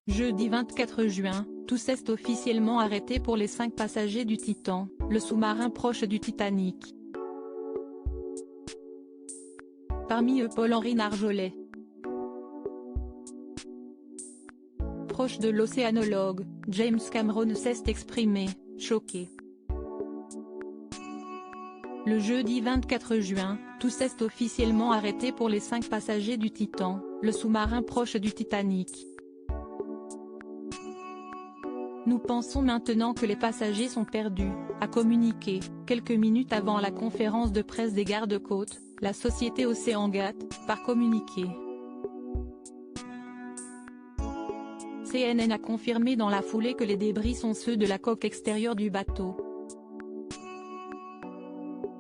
Jeudi 24 juin, tous est officiellement arrêtés pour les 5 passagers du Titan, le sous-marin proche du Titanic. Parmi eux Paul-Henri Nargeolet. Proche de l'océanologue, James Cameron s'est exprimé, choqué. Le jeudi 24 juin, tous est officiellement arrêtés pour les 5 passagers du Titan, le sous-marin proche du Titanic. Nous pensons maintenant que les passagers sont perdus, a communiqué, quelques minutes avant la conférence de presse des gardes-côtes, la société OceanGate, par communiqué. CNN a confirmé dans la foulée que les débris sont ceux de la coque extérieure du bateau.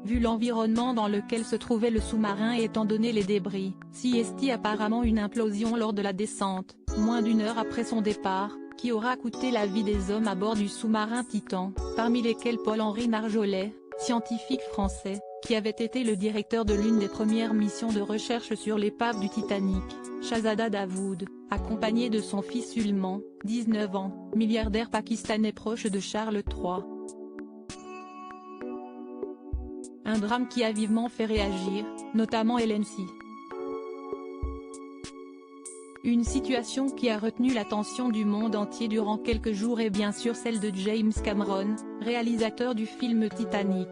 Vu l'environnement dans lequel se trouvait le sous-marin et étant donné les débris, CST apparemment une implosion lors de la descente, moins d'1 heure après son départ, qui aura coûté la vie des hommes à bord du sous-marin Titan, parmi lesquels Paul-Henri Nargeolet, scientifique français, qui avait été le directeur de l'une des premières missions de recherche sur l'épave du Titanic, Shahzada Dawood, accompagné de son fils Sulman, 19 ans, milliardaire pakistanais proche de Charles III. Un drame qui a vivement fait réagir, notamment LNC. Une situation qui a retenu l'attention du monde entier durant quelques jours et bien sûr celle de James Cameron, réalisateur du film Titanic.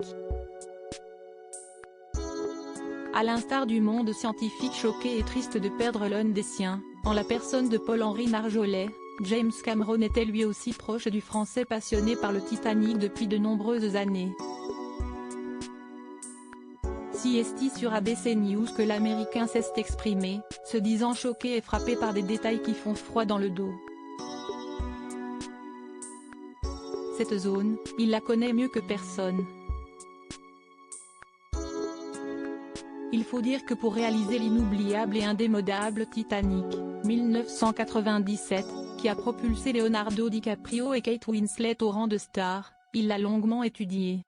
À l'instar du monde scientifique choqué et triste de perdre l'un des siens, en la personne de Paul-Henri Nargeolet, James Cameron était lui aussi proche du Français passionné par le Titanic depuis de nombreuses années. CST sur ABC News que l'Américain s'est exprimé, se disant choqué et frappé par des détails qui font froid dans le dos. Cette zone, il la connaît mieux que personne. Il faut dire que pour réaliser l'inoubliable et indémodable Titanic, 1997, qui a propulsé Leonardo DiCaprio et Kate Winslet au rang de stars, il l'a longuement étudié.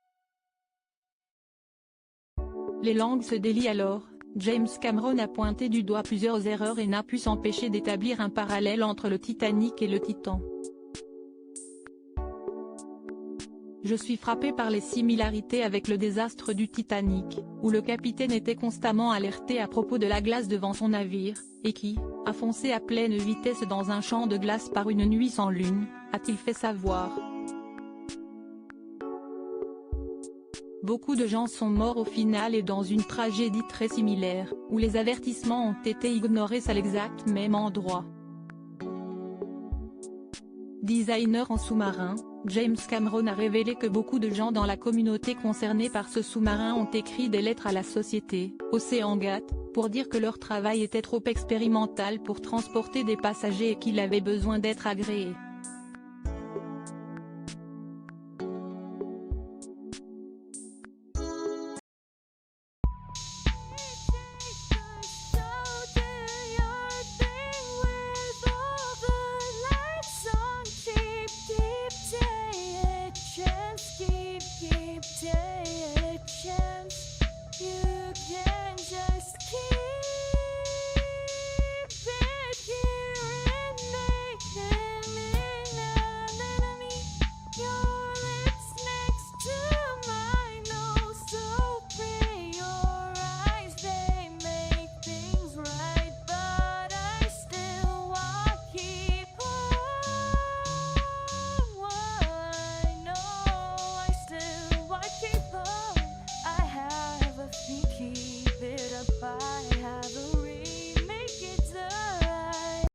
Les langues se délient alors, James Cameron a pointé du doigt plusieurs erreurs et n'a pu s'empêcher d'établir un parallèle entre le Titanic et le Titan. Je suis frappé par les similarités avec le désastre du Titanic, où le capitaine était constamment alerté à propos de la glace devant son navire, et qui, a foncé à pleine vitesse dans un champ de glace par une nuit sans lune, a-t-il fait savoir. Beaucoup de gens sont morts au final et dans une tragédie très similaire, où les avertissements ont été ignorés à l'exact même endroit. Designer en sous-marin, James Cameron a révélé que beaucoup de gens dans la communauté concernée par ce sous-marin ont écrit des lettres à la société, OceanGate, pour dire que leur travail était trop expérimental pour transporter des passagers et qu'il avait besoin d'être agréé.